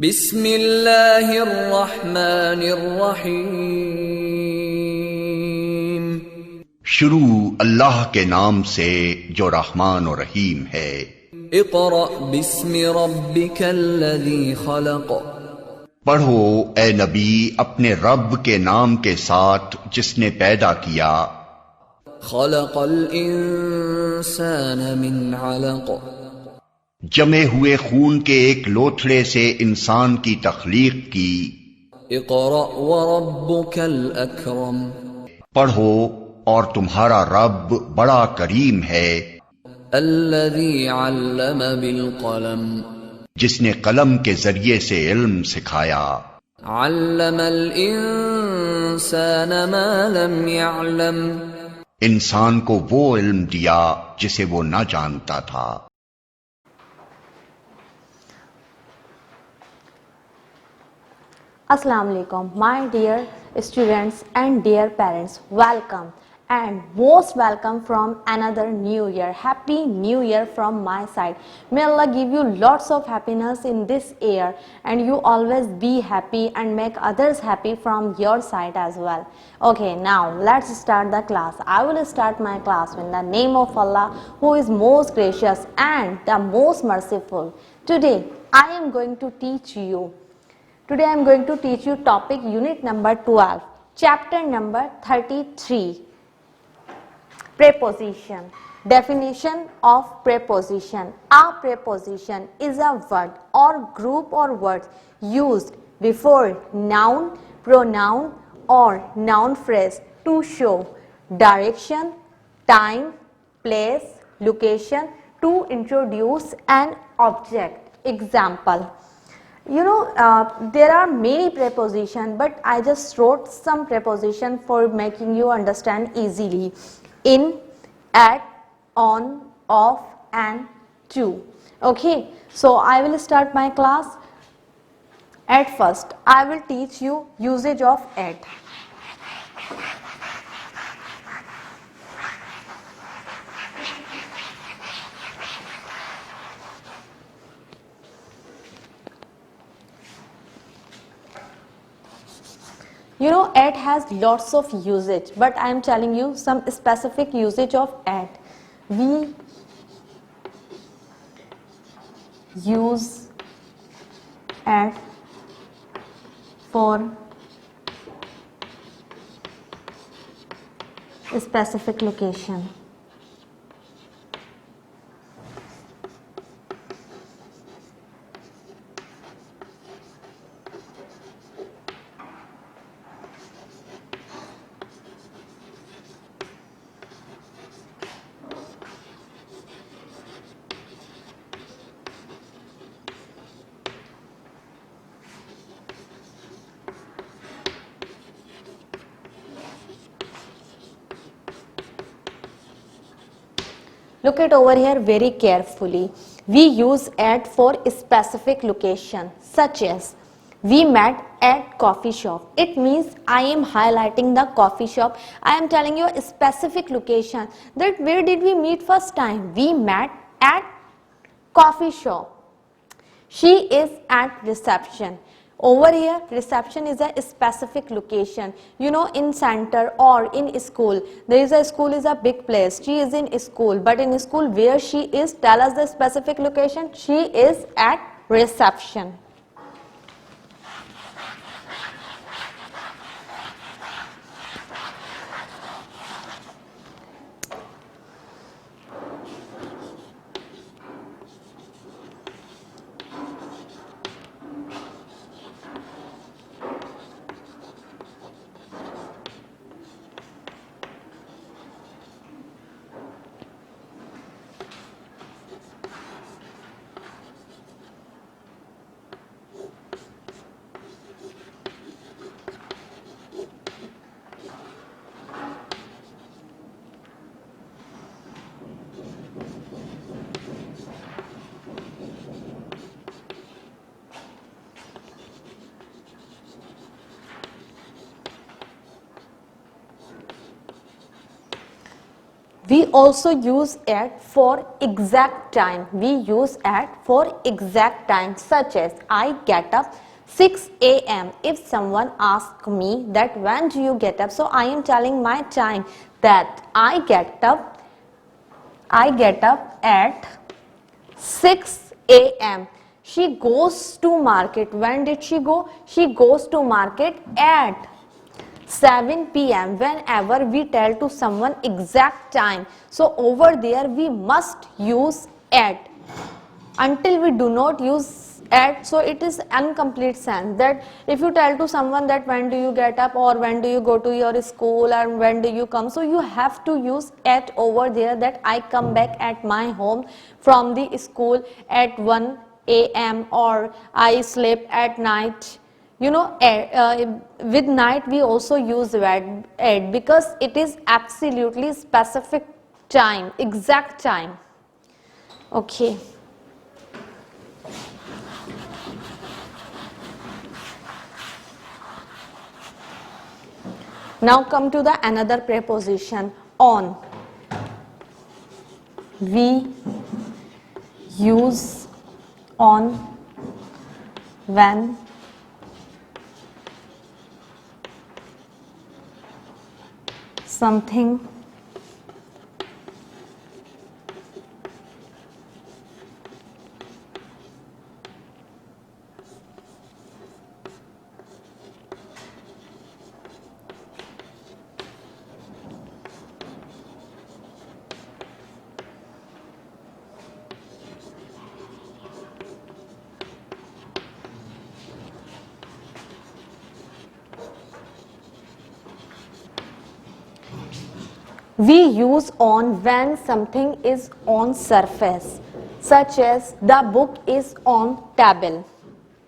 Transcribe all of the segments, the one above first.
بسم اللہ الرحمن الرحیم. شروع اللہ کے نام سے جو رحمان و رحیم ہے. اقرأ بسم ربک الذی خلق. پڑھو اے نبی اپنے رب کے نام کے ساتھ جس نے پیدا کیا. خلق الانسان من علق. جمے ہوئے خون کے ایک لوتھڑے سے انسان کی تخلیق کی. اقرأ وربک الاکرم. پڑھو اور تمہارا رب بڑا کریم ہے. الذی علم بالقلم. جس نے قلم کے ذریعے سے علم سکھایا. علم الانسان ما لم يعلم. انسان کو وہ علم دیا جسے وہ نہ جانتا تھا. Assalamu alaikum, my dear students and dear parents. Welcome and most welcome from another new year. Happy New Year from my side. May Allah give you lots of happiness in this year and you always be happy and make others happy from your side as well. Okay, now let's start the class. I will start my class in the name of Allah who is most gracious and the most merciful. Today I am going to teach you topic unit number 12, chapter number 33, preposition. Definition of preposition. A preposition is a word or group or words used before noun, pronoun or noun phrase to show direction, time, place, location, to introduce an object. Example. There are many prepositions, but I just wrote some preposition for making you understand easily. In, at, on, off and to. Okay, so I will start my class. At first, I will teach you usage of at. At has lots of usage, but I am telling you some specific usage of at. We use at for a specific location. Look it over here very carefully. We use at for a specific location, such as we met at coffee shop. It means I am highlighting the coffee shop. I am telling you a specific location, that where did we meet first time? We met at coffee shop. She is at reception. Over here, reception is a specific location. In center or in school, there is a school is a big place. She is in school, but in school where she is, tell us the specific location. She is at reception. We also use at for exact time. We use at for exact time, such as I get up 6 a.m. If someone asks me that when do you get up, so I am telling my time that I get up at 6 a.m. She goes to market. When did she go? She goes to market at 7 p.m. Whenever we tell to someone exact time, so over there we must use at. Until we do not use at, so it is incomplete sense. That if you tell to someone that when do you get up, or when do you go to your school, or when do you come, so you have to use at over there, that I come back at my home from the school at 1 a.m. or I sleep at night. With night we also use at because it is absolutely specific time, exact time. Okay. Now come to the another preposition, on. We use on when something we use on when something is on surface, such as the book is on table.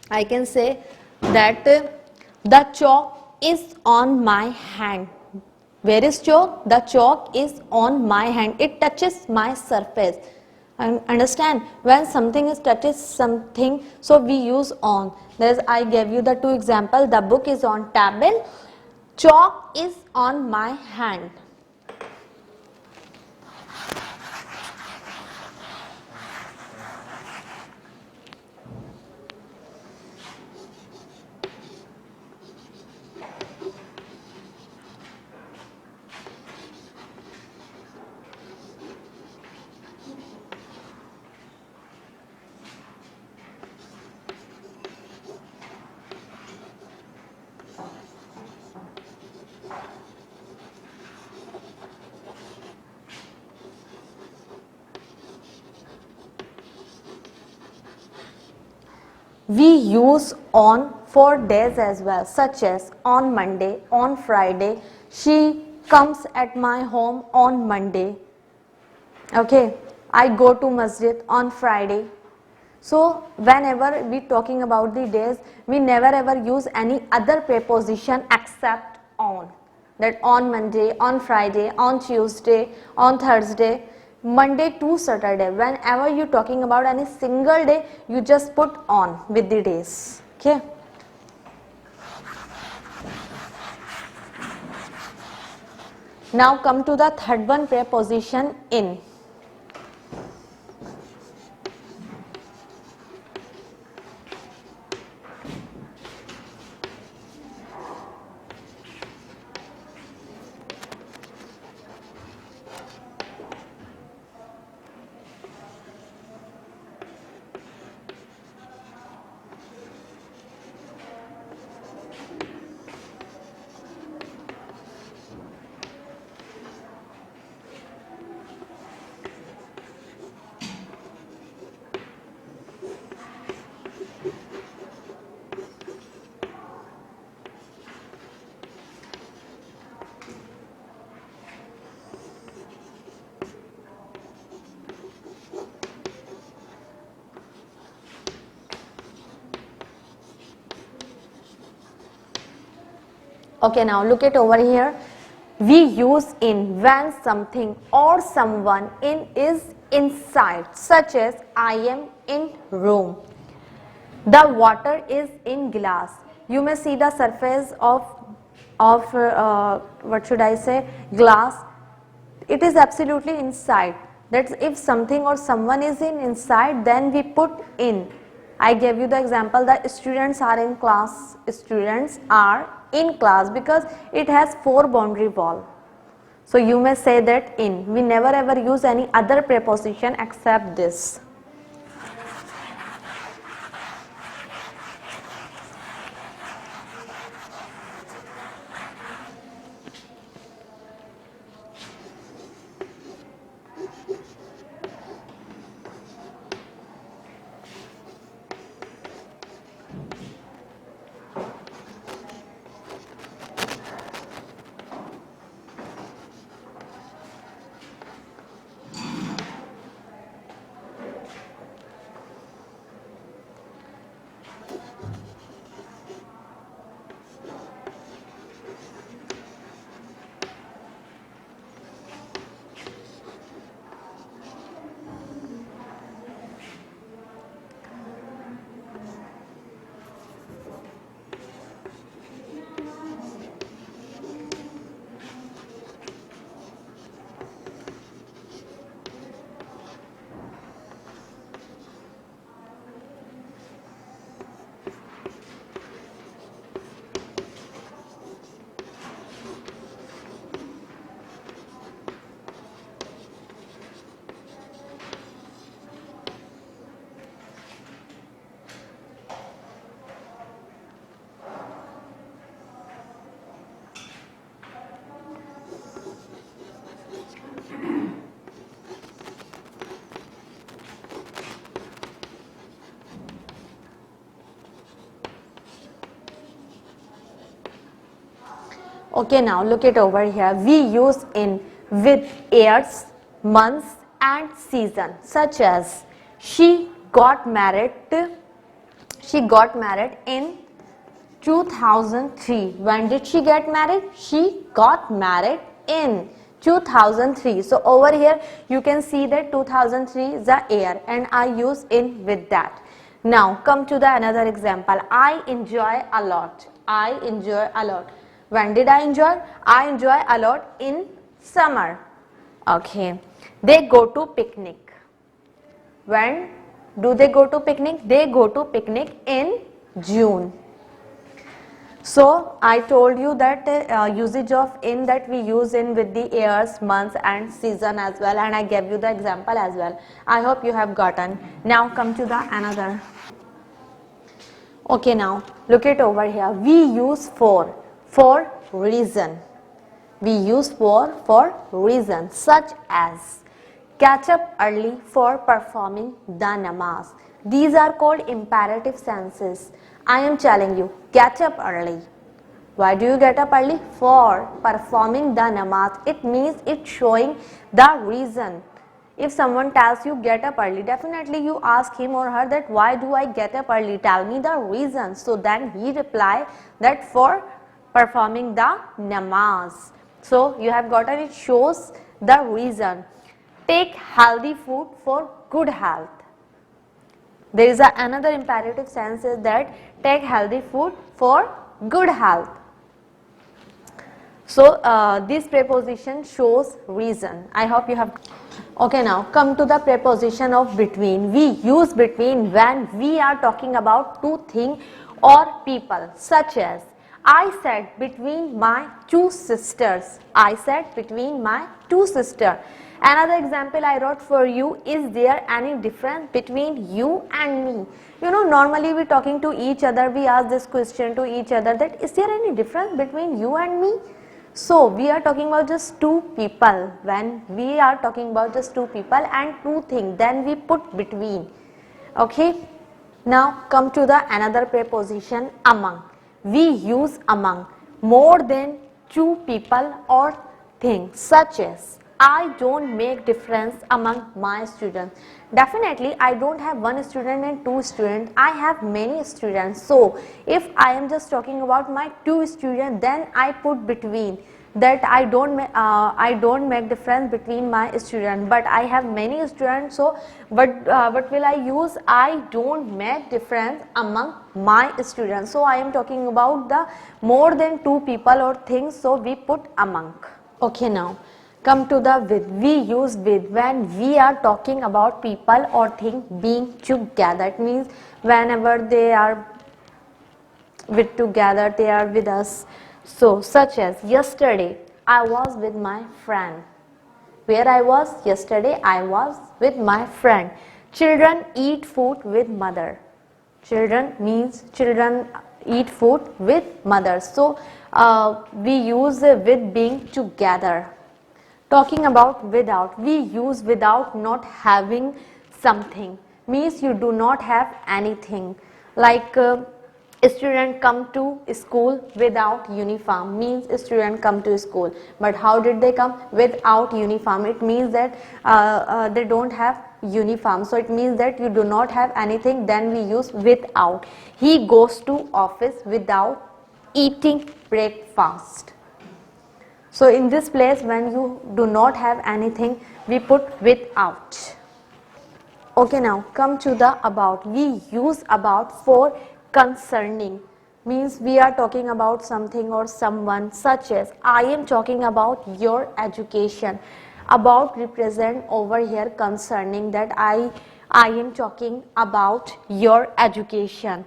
I can say that the chalk is on my hand. Where is chalk? The chalk is on my hand. It touches my surface. Understand? When something is touches something, so we use on. There is, I gave you the two examples. The book is on table. Chalk is on my hand. We use on for days as well, such as on Monday, on Friday. She comes at my home on Monday. Okay, I go to masjid on Friday. So whenever we talking about the days, we never ever use any other preposition except on. That on Monday, on Friday, on Tuesday, on Thursday, Monday to Saturday. Whenever you talking about any single day, you just put on with the days. Okay. Now come to the third one, preposition in. Okay, now look at over here. We use in when something or someone in is inside, such as I am in room. The water is in glass. You may see the surface of what should I say, glass. It is absolutely inside. That's if something or someone is in inside, then we put in. I gave you the example that students are in class. Students are in class because it has 4 boundary wall. So you may say that in. We never ever use any other preposition except this. Okay, now look it over here. We use in with years, months and season, such as she got married in 2003. When did she get married? She got married in 2003. So over here you can see that 2003 is the year and I use in with that. Now come to the another example. I enjoy a lot. I enjoy a lot. When did I enjoy? I enjoy a lot in summer. Okay. They go to picnic. When do they go to picnic? They go to picnic in June. So I told you that usage of in that we use in with the years, months and season as well, and I gave you the example as well. I hope you have gotten. Now come to the another. Okay, now look it over here. We use for reason. We use for reason, such as catch up early for performing the namaz. These are called imperative senses. I am telling you, catch up early. Why do you get up early? For performing the namaz. It means it's showing the reason. If someone tells you get up early, definitely you ask him or her that why do I get up early? Tell me the reason. So then he reply that for performing the namaz. So you have gotten, it shows the reason. Take healthy food for good health. There is another imperative sense is that take healthy food for good health. So this preposition shows reason. I hope you have. Okay, now come to the preposition of between. We use between when we are talking about two things or people, such as I sat between my two sisters. I sat between my two sisters. Another example I wrote for you, is there any difference between you and me? You know, normally we talking to each other, we ask this question to each other that is there any difference between you and me? So we are talking about just two people. When we are talking about just two people and two things, then we put between. Okay. Now come to the another preposition, among. We use among more than two people or things, such as I don't make difference among my students. Definitely I don't have one student and two students, I have many students. So if I am just talking about my two students, then I put between, that I don't make difference between my students, but I have many students. So what will I use? I don't make difference among my students. So I am talking about the more than two people or things, so we put among. Okay, now Come to the with. We use with when we are talking about people or things being together. It means whenever they are with together, they are with us. So, such as yesterday, I was with my friend. Where I was yesterday, I was with my friend. Children eat food with mother. Children means children eat food with mother. So, we use with being together. Talking about without, we use without not having something, means you do not have anything. Like a student come to school without uniform, means a student come to school, but how did they come? Without uniform. It means that they don't have uniform, so it means that you do not have anything, then we use without. He goes to office without eating breakfast. So in this place, when you do not have anything, we put without. Okay, now come to the about. We use about for concerning, means we are talking about something or someone, such as I am talking about your education. About represent over here concerning, that I am talking about your education.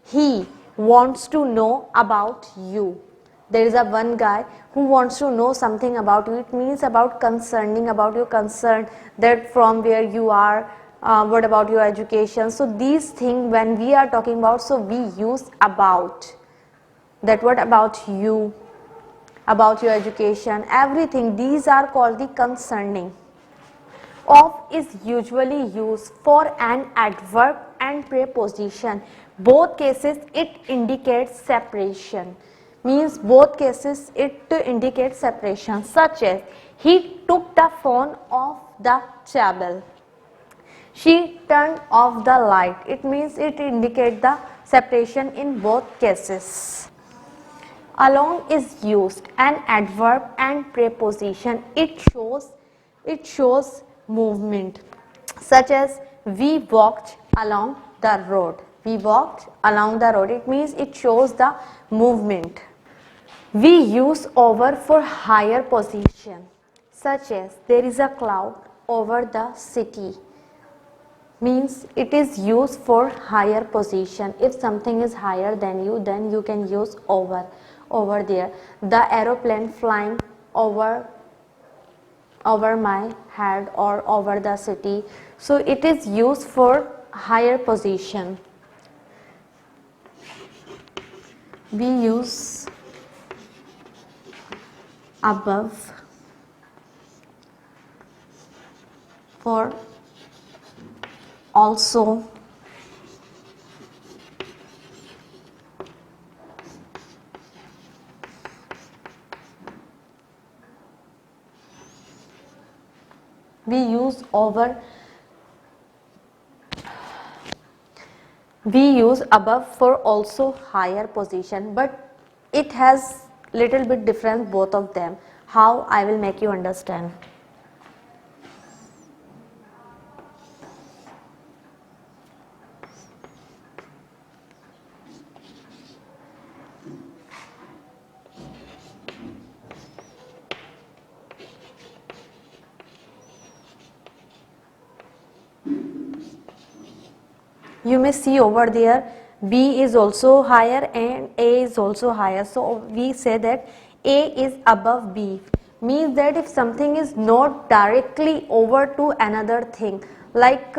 He wants to know about you. There is a one guy who wants to know something about you. It means about concerning, about your concern, that from where you are, what about your education. So these things when we are talking about, so we use about. That what about you, about your education, everything, these are called the concerning. Of is usually used for an adverb and preposition. Both cases it indicates separation, means both cases it indicates separation, such as he took the phone off the table. She turned off the light. It means it indicates the separation in both cases. Along is used, an adverb and preposition. It shows movement, such as we walked along the road. We walked along the road. It means it shows the movement. We use over for higher position, such as there is a cloud over the city, means it is used for higher position. If something is higher than you, then you can use over there. The aeroplane flying over my head or over the city, so it is used for higher position. We use above for also. We use over. We use above for also higher position, but it has little bit difference both of them. How? I will make you understand. You may see over there B is also higher and A is also higher. So we say that A is above B, means that if something is not directly over to another thing, like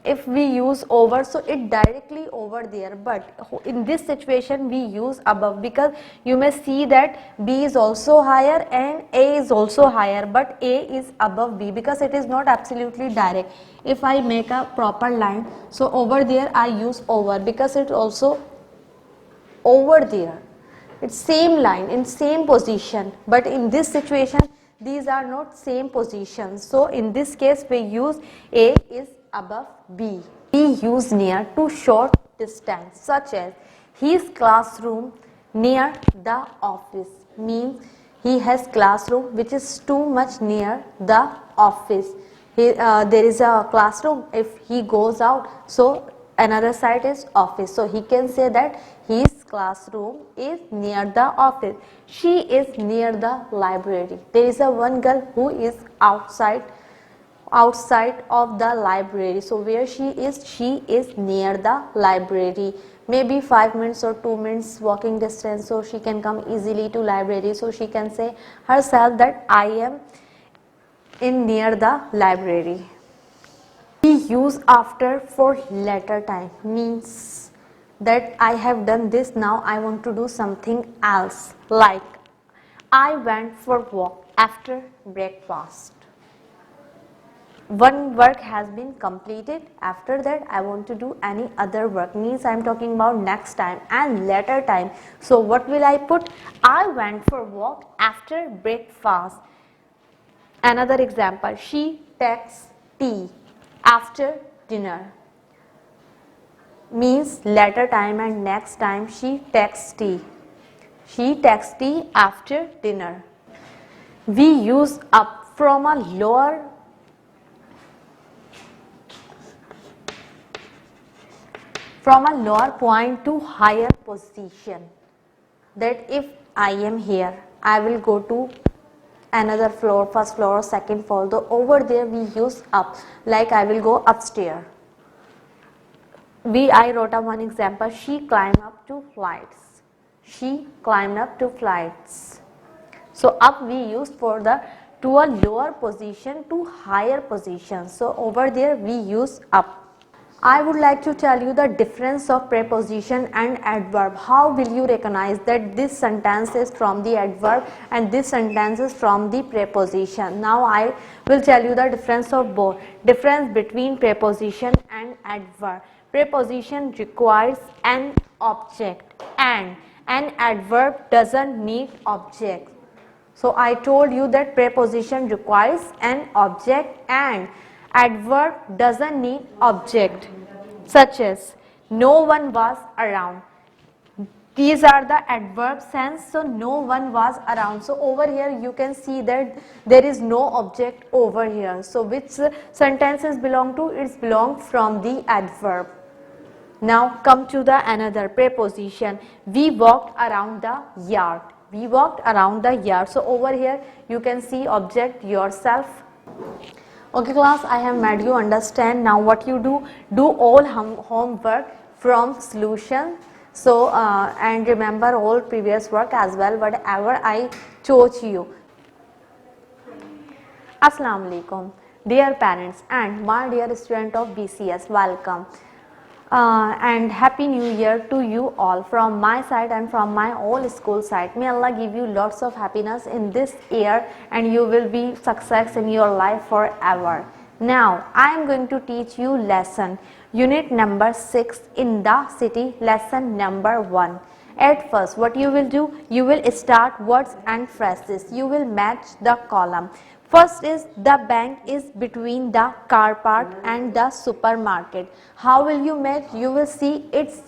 if we use over, so it directly over there, but in this situation we use above, because you may see that B is also higher and A is also higher, but A is above B because it is not absolutely direct. If I make a proper line, so over there I use over because it's also over there, it's same line in same position, but in this situation these are not same positions. So in this case we use A is above B. We use near to short distance, such as his classroom near the office, means he has classroom which is too much near the office. There is a classroom, if he goes out, so another side is office, so he can say that his classroom is near the office. She is near the library. There is a one girl who is outside of the library. So where she is near the library. Maybe 5 minutes or 2 minutes walking distance, so she can come easily to library. So she can say herself that I am in near the library. We use after for later time, means that I have done this, now I want to do something else, like I went for walk after breakfast. One work has been completed, after that I want to do any other work, means I am talking about next time and later time. So what will I put? I went for walk after breakfast. Another example, she takes tea after dinner, means later time and next time. She takes tea. She takes tea after dinner. We use up from a lower point to higher position. That if I am here, I will go to another floor, first floor or second floor. So over there we use up, like I will go upstairs. I wrote up one example, she climbed up 2 flights. She climbed up 2 flights. So up we use for the to a lower position to higher position. So over there we use up. I would like to tell you the difference of preposition and adverb. How will you recognize that this sentence is from the adverb and this sentence is from the preposition? Now I will tell you the difference of both. Difference between preposition and adverb. Preposition requires an object and an adverb doesn't need object. So I told you that preposition requires an object and adverb doesn't need object, such as no one was around. These are the adverb sense, so no one was around. So over here you can see that there is no object over here. So which sentences belong to? It's belong from the adverb. Now come to the another preposition. We walked around the yard. We walked around the yard. So over here you can see object yourself. Okay class, I have made you understand. Now what you do all homework from solution. So and remember all previous work as well, whatever I taught you. Assalamu alaikum dear parents and my dear student of BCS, welcome. And happy new year to you all from my side and from my whole school side. May Allah give you lots of happiness in this year and you will be success in your life forever. Now I am going to teach you lesson unit number 6 in the city, lesson number 1. At first what you will do, you will start words and phrases. You will match the column. First is the bank is between the car park and the supermarket. How will you match? You will see its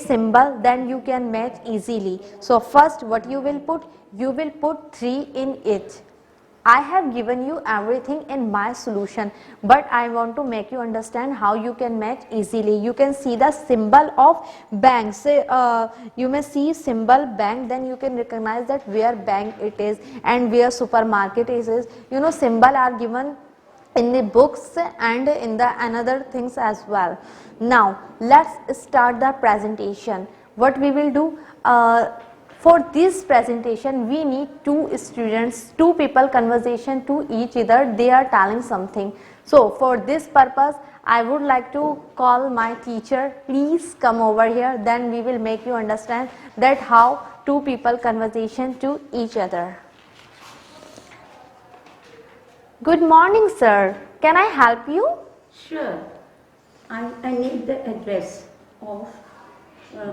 symbol, then you can match easily. So first what you will put? You will put 3 in it. I have given you everything in my solution, but I want to make you understand how you can match easily. You can see the symbol of bank. Say you may see symbol bank, then you can recognize that where bank it is and where supermarket is. You know, symbol are given in the books and in the another things as well. Now let's start the presentation. What we will do? For this presentation, we need 2 students, 2 people conversation to each other. They are telling something. So for this purpose, I would like to call my teacher. Please come over here. Then we will make you understand that how 2 people conversation to each other. Good morning, sir. Can I help you? Sure. I need the address of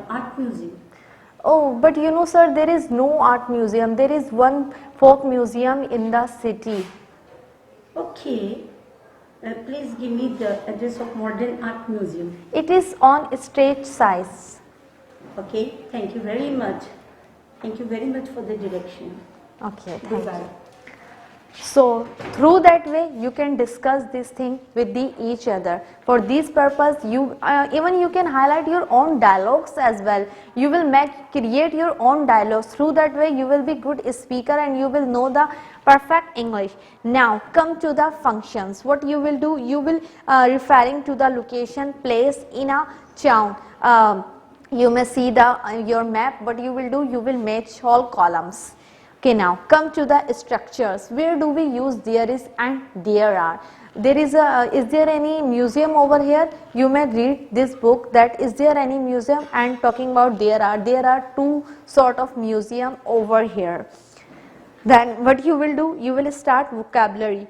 art museum. Oh, but you know, sir, there is no art museum. There is one folk museum in the city. Okay. Please give me the address of modern art museum. It is on stage size. Okay. Thank you very much. Thank you very much for the direction. Okay, thank Goodbye. you. So through that way you can discuss this thing with each other. For this purpose you even you can highlight your own dialogues as well. You will create your own dialogues. Through that way you will be good speaker and you will know the perfect English. Now come to the functions. What you will do, you will referring to the location, place in a town. You may see the your map, but you will do, you will match all columns. Okay, now come to the structures. Where do we use there is and there are? There is there any museum over here? You may read this book that is there any museum, and talking about there are two sort of museum over here. Then what you will do, you will start vocabulary.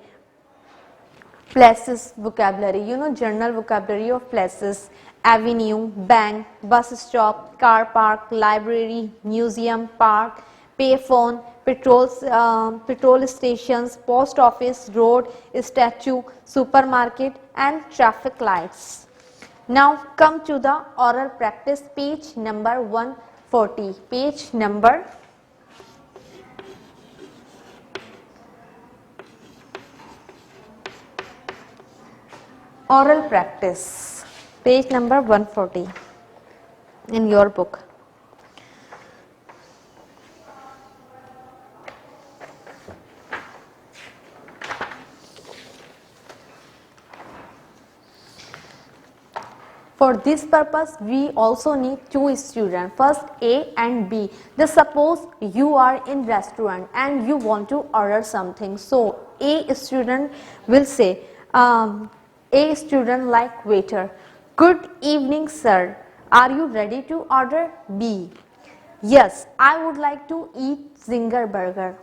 Places vocabulary, you know, general vocabulary of places: avenue, bank, bus stop, car park, library, museum, park, payphone, petrol stations, post office, road, statue, supermarket and traffic lights. Now come to the oral practice, page number 140. Page number oral practice, page number 140 in your book. For this purpose we also need two students, first A and B. Just suppose you are in restaurant and you want to order something. So A student will say, A student like waiter, good evening sir, are you ready to order? B, yes, I would like to eat Zinger burger.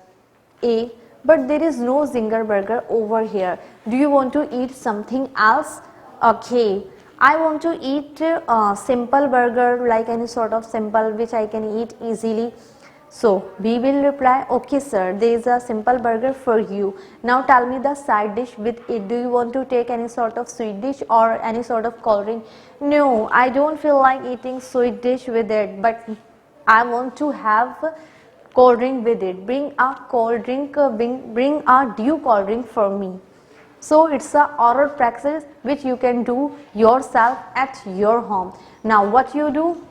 A, but there is no Zinger burger over here. Do you want to eat something else? Okay, I want to eat simple burger, like any sort of simple which I can eat easily. So B will reply, okay sir, there is a simple burger for you. Now tell me the side dish with it. Do you want to take any sort of sweet dish or any sort of cold drink? No, I don't feel like eating sweet dish with it, but I want to have cold drink with it. Bring a cold drink, bring a dew cold drink for me. So it's a oral practice which you can do yourself at your home. Now what you do?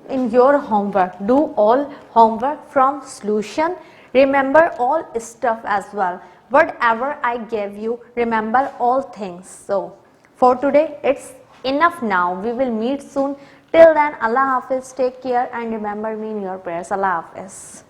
In your homework, do all homework from solution. Remember all stuff as well. Whatever I gave you, remember all things. So for today it's enough now. We will meet soon. Till then, Allah Hafiz, take care and remember me in your prayers. Allah Hafiz.